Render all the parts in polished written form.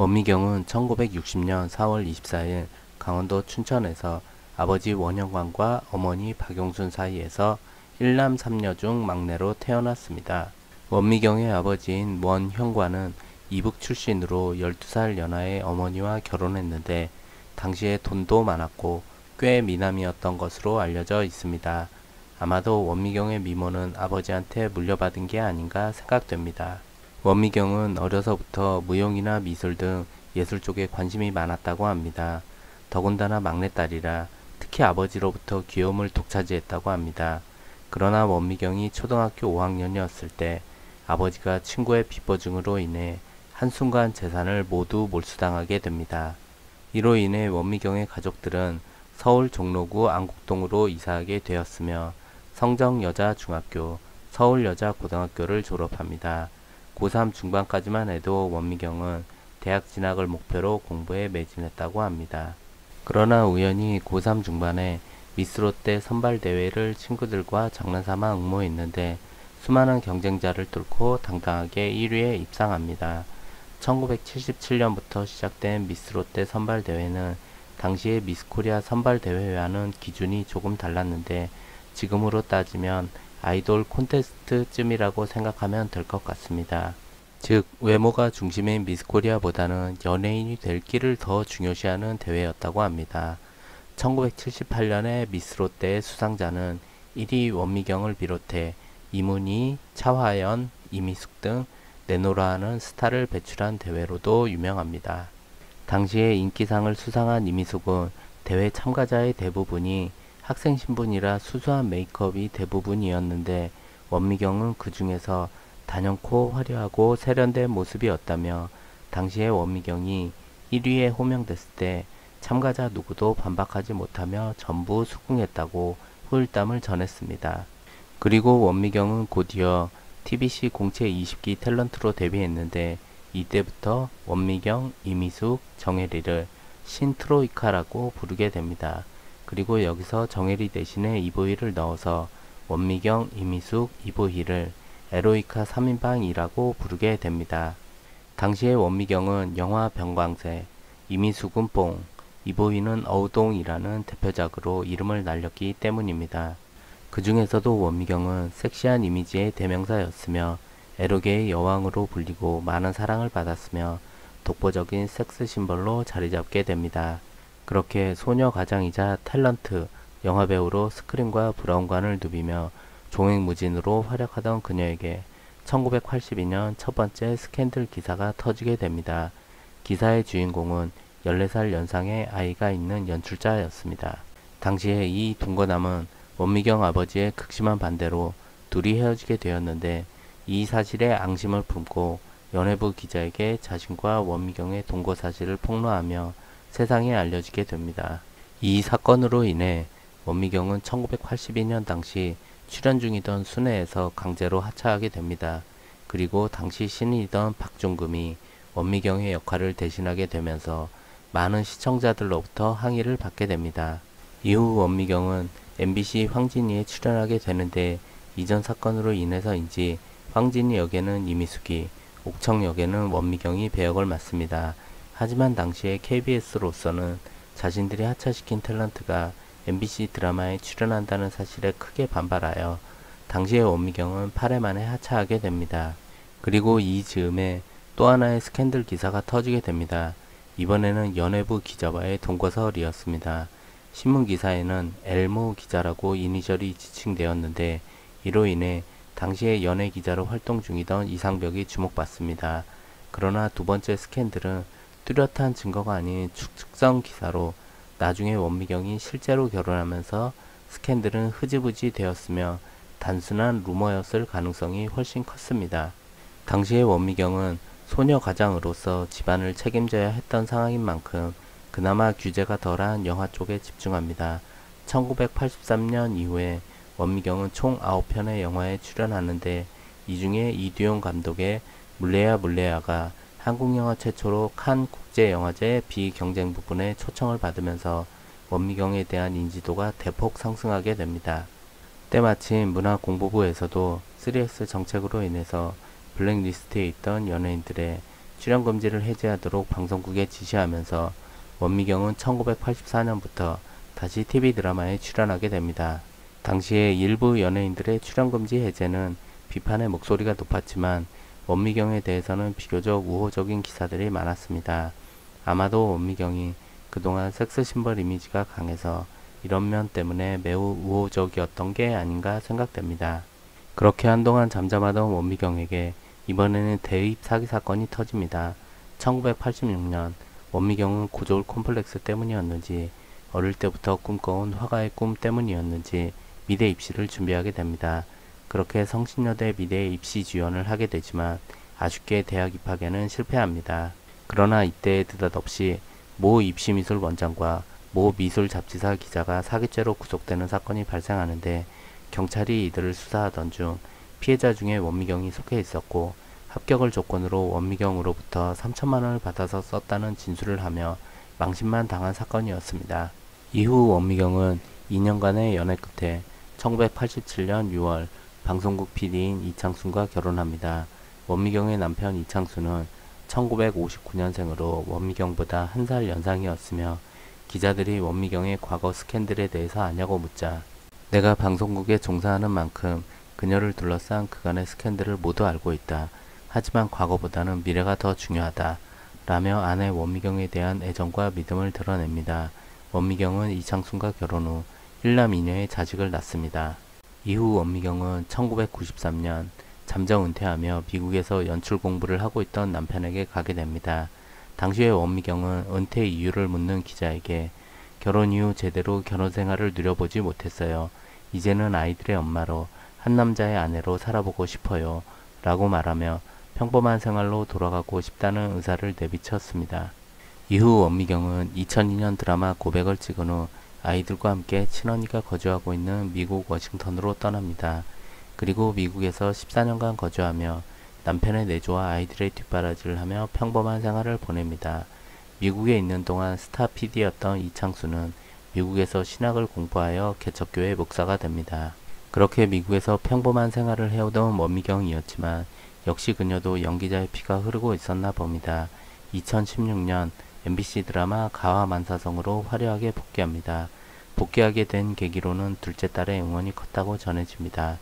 원미경은 1960년 4월 24일 강원도 춘천에서 아버지 원영관과 어머니 박용순 사이에서 1남 3녀 중 막내로 태어났습니다. 원미경의 아버지인 원형관은 이북 출신으로 12살 연하의 어머니와 결혼했는데 당시에 돈도 많았고 꽤 미남이었던 것으로 알려져 있습니다. 아마도 원미경의 미모는 아버지한테 물려받은 게 아닌가 생각됩니다. 원미경은 어려서부터 무용이나 미술 등 예술 쪽에 관심이 많았다고 합니다. 더군다나 막내딸이라 특히 아버지로부터 귀여움을 독차지했다고 합니다. 그러나 원미경이 초등학교 5학년이었을 때 아버지가 친구의 비버증으로 인해 한순간 재산을 모두 몰수당하게 됩니다. 이로 인해 원미경의 가족들은 서울 종로구 안국동으로 이사하게 되었으며 성정여자중학교, 서울여자고등학교를 졸업합니다. 고3 중반까지만 해도 원미경은 대학 진학을 목표로 공부에 매진했다고 합니다. 그러나 우연히 고3 중반에 미스롯데 선발대회를 친구들과 장난삼아 응모했는데 수많은 경쟁자를 뚫고 당당하게 1위에 입상합니다. 1977년부터 시작된 미스롯데 선발대회는 당시의 미스코리아 선발대회와는 기준이 조금 달랐는데 지금으로 따지면 아이돌 콘테스트쯤이라고 생각하면 될 것 같습니다. 즉 외모가 중심인 미스코리아보다는 연예인이 될 길을 더 중요시하는 대회였다고 합니다. 1978년에 미스롯데의 수상자는 1위 원미경을 비롯해 이문희, 차화연, 이미숙 등 내노라하는 스타를 배출한 대회로도 유명합니다. 당시에 인기상을 수상한 이미숙은 대회 참가자의 대부분이 학생 신분이라 수수한 메이크업이 대부분이었는데 원미경은 그 중에서 단연코 화려하고 세련된 모습이었다며 당시의 원미경이 1위에 호명됐을 때 참가자 누구도 반박하지 못하며 전부 수긍했다고 후일담을 전했습니다. 그리고 원미경은 곧이어 TBC 공채 20기 탤런트로 데뷔했는데 이때부터 원미경, 이미숙, 정혜리를 신트로이카라고 부르게 됩니다. 그리고 여기서 정혜리 대신에 이보희를 넣어서 원미경, 이미숙, 이보희를 에로이카 3인방이라고 부르게 됩니다. 당시의 원미경은 영화 병광세, 이미숙은 뽕, 이보희는 어우동이라는 대표작으로 이름을 날렸기 때문입니다. 그 중에서도 원미경은 섹시한 이미지의 대명사였으며 에로계의 여왕으로 불리고 많은 사랑을 받았으며 독보적인 섹스 심벌로 자리잡게 됩니다. 그렇게 소녀 가장이자 탤런트, 영화배우로 스크린과 브라운관을 누비며 종횡무진으로 활약하던 그녀에게 1982년 첫 번째 스캔들 기사가 터지게 됩니다. 기사의 주인공은 14살 연상의 아이가 있는 연출자였습니다. 당시에 이 동거남은 원미경 아버지의 극심한 반대로 둘이 헤어지게 되었는데 이 사실에 앙심을 품고 연예부 기자에게 자신과 원미경의 동거 사실을 폭로하며 세상에 알려지게 됩니다. 이 사건으로 인해 원미경은 1982년 당시 출연 중이던 순회에서 강제로 하차하게 됩니다. 그리고 당시 신인이던 박종금이 원미경의 역할을 대신하게 되면서 많은 시청자들로부터 항의를 받게 됩니다. 이후 원미경은 MBC 황진이에 출연하게 되는데 이전 사건으로 인해서인지 황진이 역에는 이미숙이, 옥청 역에는 원미경이 배역을 맡습니다. 하지만 당시에 KBS로서는 자신들이 하차시킨 탤런트가 MBC 드라마에 출연한다는 사실에 크게 반발하여 당시의 원미경은 8회 만에 하차하게 됩니다. 그리고 이 즈음에 또 하나의 스캔들 기사가 터지게 됩니다. 이번에는 연예부 기자와의 동거설이었습니다. 신문기사에는 엘모 기자라고 이니셜이 지칭되었는데 이로 인해 당시에 연예기자로 활동 중이던 이상벽이 주목받습니다. 그러나 두 번째 스캔들은 뚜렷한 증거가 아닌 추측성 기사로 나중에 원미경이 실제로 결혼하면서 스캔들은 흐지부지 되었으며 단순한 루머였을 가능성이 훨씬 컸습니다. 당시의 원미경은 소녀 가장으로서 집안을 책임져야 했던 상황인 만큼 그나마 규제가 덜한 영화 쪽에 집중합니다. 1983년 이후에 원미경은 총 9편의 영화에 출연하는데 이 중에 이두용 감독의 물레야 물레야가 한국 영화 최초로 칸 국제영화제 비경쟁 부분에 초청을 받으면서 원미경에 대한 인지도가 대폭 상승하게 됩니다. 때마침 문화공보부에서도 3X 정책으로 인해서 블랙리스트에 있던 연예인들의 출연 금지를 해제하도록 방송국에 지시하면서 원미경은 1984년부터 다시 TV 드라마에 출연하게 됩니다. 당시에 일부 연예인들의 출연 금지 해제는 비판의 목소리가 높았지만 원미경에 대해서는 비교적 우호적인 기사들이 많았습니다. 아마도 원미경이 그동안 섹스 심벌 이미지가 강해서 이런 면 때문에 매우 우호적이었던 게 아닌가 생각됩니다. 그렇게 한동안 잠잠하던 원미경에게 이번에는 대입 사기 사건이 터집니다. 1986년 원미경은 고졸 콤플렉스 때문이었는지 어릴 때부터 꿈꿔온 화가의 꿈 때문이었는지 미대 입시를 준비하게 됩니다. 그렇게 성신여대 미대에 입시 지원을 하게 되지만 아쉽게 대학 입학에는 실패합니다. 그러나 이때 느닷없이 모 입시미술 원장과 모 미술 잡지사 기자가 사기죄로 구속되는 사건이 발생하는데 경찰이 이들을 수사하던 중 피해자 중에 원미경이 속해 있었고 합격을 조건으로 원미경으로부터 3천만 원을 받아서 썼다는 진술을 하며 망신만 당한 사건이었습니다. 이후 원미경은 2년간의 연애 끝에 1987년 6월 방송국 PD인 이창순과 결혼합니다. 원미경의 남편 이창순은 1959년생으로 원미경보다 한 살 연상이었으며 기자들이 원미경의 과거 스캔들에 대해서 아냐고 묻자 내가 방송국에 종사하는 만큼 그녀를 둘러싼 그간의 스캔들을 모두 알고 있다. 하지만 과거보다는 미래가 더 중요하다. 라며 아내 원미경에 대한 애정과 믿음을 드러냅니다. 원미경은 이창순과 결혼 후 1남 2녀의 자식을 낳습니다. 이후 원미경은 1993년 잠정 은퇴하며 미국에서 연출 공부를 하고 있던 남편에게 가게 됩니다. 당시의 원미경은 은퇴 이유를 묻는 기자에게 결혼 이후 제대로 결혼 생활을 누려보지 못했어요. 이제는 아이들의 엄마로 한 남자의 아내로 살아보고 싶어요. 라고 말하며 평범한 생활로 돌아가고 싶다는 의사를 내비쳤습니다. 이후 원미경은 2002년 드라마 고백을 찍은 후 아이들과 함께 친언니가 거주하고 있는 미국 워싱턴으로 떠납니다. 그리고 미국에서 14년간 거주하며 남편의 내조와 아이들의 뒷바라지를 하며 평범한 생활을 보냅니다. 미국에 있는 동안 스타 PD였던 이창수는 미국에서 신학을 공부하여 개척교회 목사가 됩니다. 그렇게 미국에서 평범한 생활을 해오던 원미경이었지만 역시 그녀도 연기자의 피가 흐르고 있었나 봅니다. 2016년 MBC 드라마 가와만사성으로 화려하게 복귀합니다. 복귀하게 된 계기로는 둘째 딸의 응원이 컸다고 전해집니다.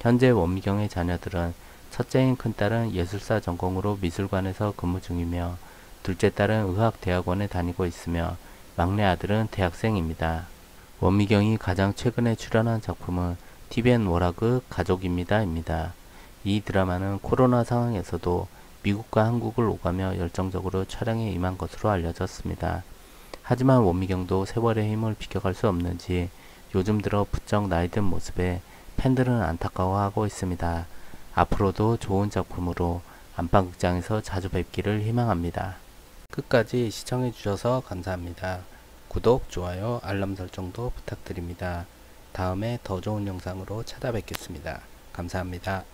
현재 원미경의 자녀들은 첫째인 큰딸은 예술사 전공으로 미술관에서 근무 중이며 둘째 딸은 의학대학원에 다니고 있으며 막내 아들은 대학생입니다. 원미경이 가장 최근에 출연한 작품은 TVN 월화극 가족입니다입니다. 이 드라마는 코로나 상황에서도 미국과 한국을 오가며 열정적으로 촬영에 임한 것으로 알려졌습니다. 하지만 원미경도 세월의 힘을 비켜갈 수 없는지 요즘 들어 부쩍 나이든 모습에 팬들은 안타까워하고 있습니다. 앞으로도 좋은 작품으로 안방극장에서 자주 뵙기를 희망합니다. 끝까지 시청해주셔서 감사합니다. 구독, 좋아요, 알람 설정도 부탁드립니다. 다음에 더 좋은 영상으로 찾아뵙겠습니다. 감사합니다.